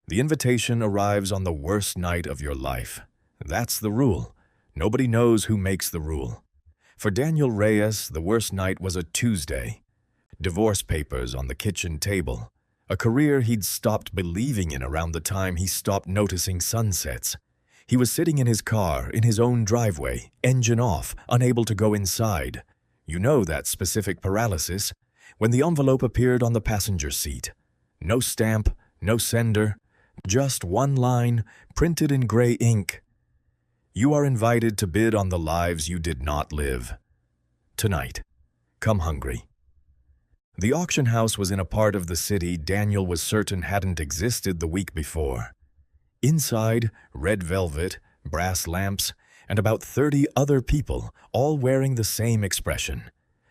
The invitation arrives on the worst night of your life. That's the rule. Nobody knows who makes the rule. For Daniel Reyes, the worst night was a Tuesday. Divorce papers on the kitchen table. A career he'd stopped believing in around the time he stopped noticing sunsets. He was sitting in his car, in his own driveway, engine off, unable to go inside. You know that specific paralysis, when the envelope appeared on the passenger seat. No stamp, no sender, just one line, printed in gray ink. You are invited to bid on the lives you did not live. Tonight, come hungry. The auction house was in a part of the city Daniel was certain hadn't existed the week before. Inside, red velvet, brass lamps, and about 30 other people, all wearing the same expression.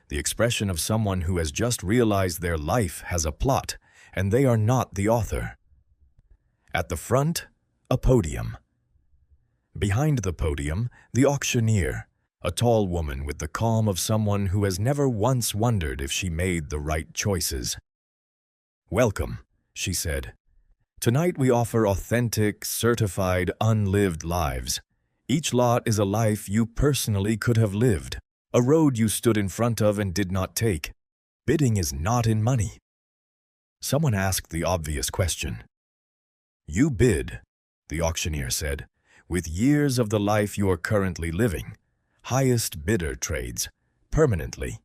The expression of someone who has just realized their life has a plot, and they are not the author. At the front, a podium. Behind the podium, the auctioneer, a tall woman with the calm of someone who has never once wondered if she made the right choices. "Welcome," she said. "Tonight we offer authentic, certified, unlived lives. Each lot is a life you personally could have lived, a road you stood in front of and did not take. Bidding is not in money." Someone asked the obvious question. "You bid," the auctioneer said, "with years of the life you are currently living. Highest bidder trades, permanently."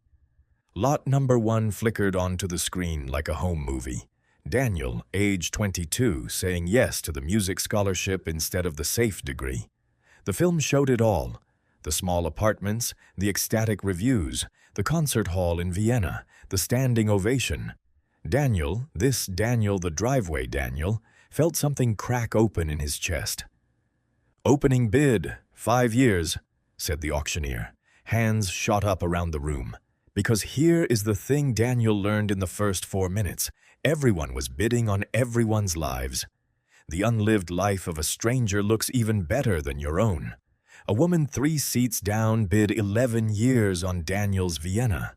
Lot number 1 flickered onto the screen like a home movie. Daniel, age 22, saying yes to the music scholarship instead of the SAFE degree. The film showed it all. The small apartments, the ecstatic reviews, the concert hall in Vienna, the standing ovation. Daniel, this Daniel the driveway Daniel, felt something crack open in his chest. "Opening bid, 5 years," said the auctioneer. Hands shot up around the room. Because here is the thing Daniel learned in the first 4 minutes. Everyone was bidding on everyone's lives. The unlived life of a stranger looks even better than your own. A woman 3 seats down bid 11 years on Daniel's Vienna.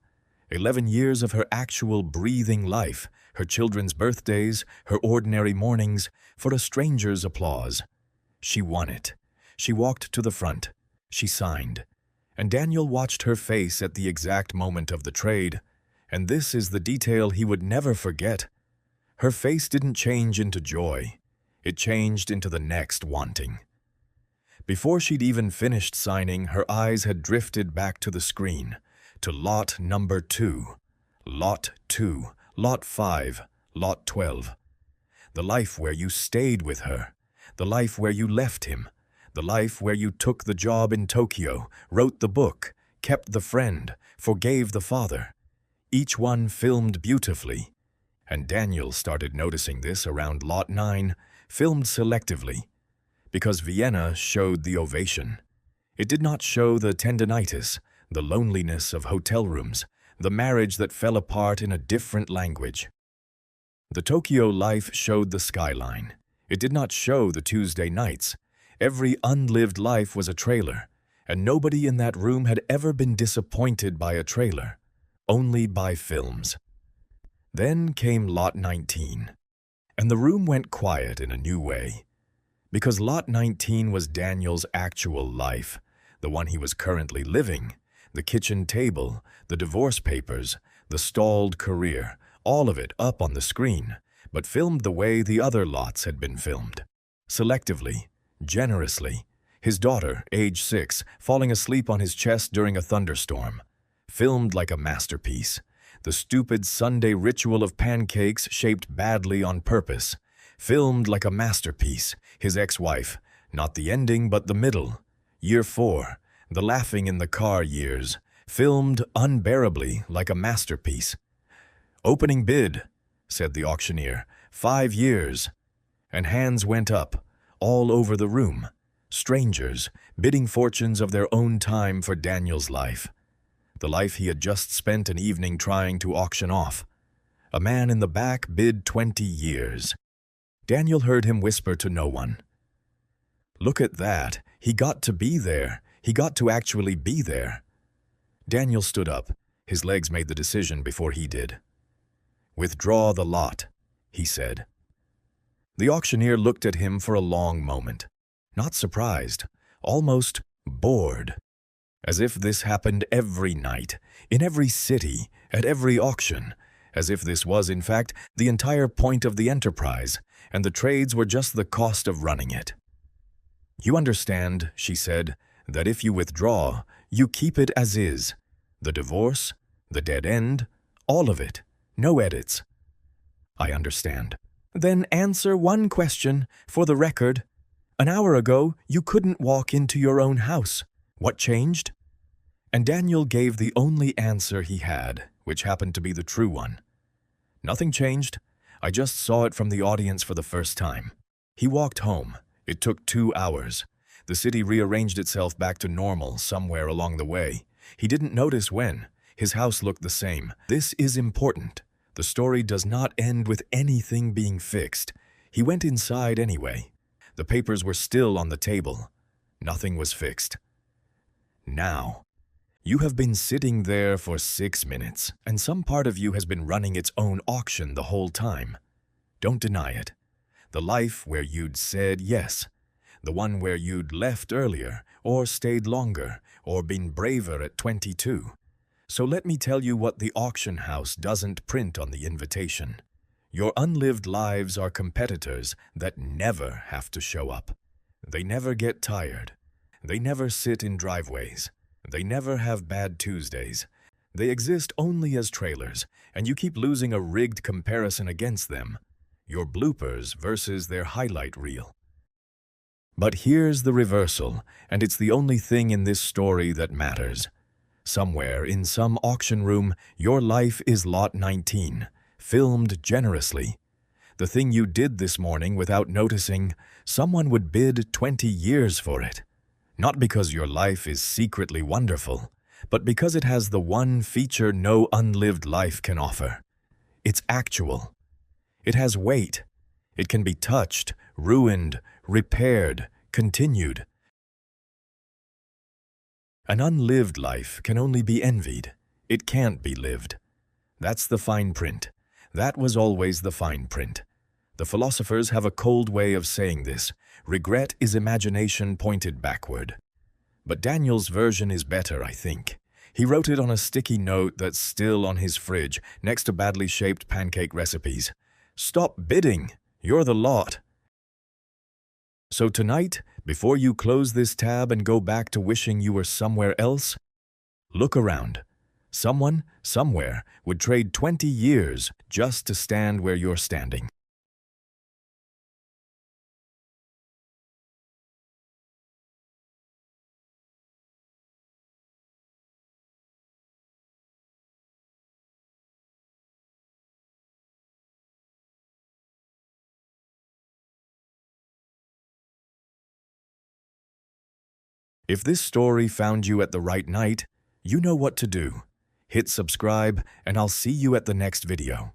11 years of her actual breathing life, her children's birthdays, her ordinary mornings, for a stranger's applause. She won it. She walked to the front. She signed. And Daniel watched her face at the exact moment of the trade. And this is the detail he would never forget. Her face didn't change into joy. It changed into the next wanting. Before she'd even finished signing, her eyes had drifted back to the screen, to lot number 2, lot 2, lot 5, lot 12. The life where you stayed with her, the life where you left him, the life where you took the job in Tokyo, wrote the book, kept the friend, forgave the father. Each one filmed beautifully. And Daniel started noticing this around lot 9, filmed selectively. Because Vienna showed the ovation. It did not show the tendinitis, the loneliness of hotel rooms, the marriage that fell apart in a different language. The Tokyo life showed the skyline. It did not show the Tuesday nights. Every unlived life was a trailer, and nobody in that room had ever been disappointed by a trailer, only by films. Then came lot 19, and the room went quiet in a new way. Because lot 19 was Daniel's actual life, the one he was currently living, the kitchen table, the divorce papers, the stalled career, all of it up on the screen, but filmed the way the other lots had been filmed. Selectively, generously, his daughter, age 6, falling asleep on his chest during a thunderstorm. Filmed like a masterpiece. The stupid Sunday ritual of pancakes shaped badly on purpose. Filmed like a masterpiece. His ex-wife, not the ending but the middle. Year 4, the laughing in the car years. Filmed unbearably like a masterpiece. "Opening bid," said the auctioneer, 5 years. And hands went up, all over the room. Strangers, bidding fortunes of their own time for Daniel's life. The life he had just spent an evening trying to auction off. A man in the back bid 20 years. Daniel heard him whisper to no one. "Look at that. He got to be there. He got to actually be there." Daniel stood up. His legs made the decision before he did. "Withdraw the lot," he said. The auctioneer looked at him for a long moment, not surprised, almost bored, as if this happened every night, in every city, at every auction, as if this was, in fact, the entire point of the enterprise, and the trades were just the cost of running it. "You understand," she said, "that if you withdraw, you keep it as is. The divorce, the dead end, all of it, no edits." "I understand." "Then answer one question, for the record. An hour ago, you couldn't walk into your own house. What changed?" And Daniel gave the only answer he had, which happened to be the true one. "Nothing changed. I just saw it from the audience for the first time." He walked home. It took 2 hours. The city rearranged itself back to normal somewhere along the way. He didn't notice when. His house looked the same. This is important. The story does not end with anything being fixed. He went inside anyway. The papers were still on the table. Nothing was fixed. Now, you have been sitting there for 6 minutes, and some part of you has been running its own auction the whole time. Don't deny it. The life where you'd said yes. The one where you'd left earlier, or stayed longer, or been braver at 22. So let me tell you what the auction house doesn't print on the invitation. Your unlived lives are competitors that never have to show up. They never get tired. They never sit in driveways. They never have bad Tuesdays. They exist only as trailers, and you keep losing a rigged comparison against them. Your bloopers versus their highlight reel. But here's the reversal, and it's the only thing in this story that matters. Somewhere in some auction room, your life is lot 19, filmed generously. The thing you did this morning without noticing, someone would bid 20 years for it. Not because your life is secretly wonderful, but because it has the one feature no unlived life can offer. It's actual. It has weight. It can be touched, ruined, repaired, continued. An unlived life can only be envied. It can't be lived. That's the fine print. That was always the fine print. The philosophers have a cold way of saying this. Regret is imagination pointed backward. But Daniel's version is better, I think. He wrote it on a sticky note that's still on his fridge, next to badly shaped pancake recipes. "Stop bidding. You're the lot." So tonight, before you close this tab and go back to wishing you were somewhere else, look around. Someone, somewhere, would trade 20 years just to stand where you're standing. If this story found you at the right night, you know what to do. Hit subscribe, and I'll see you at the next video.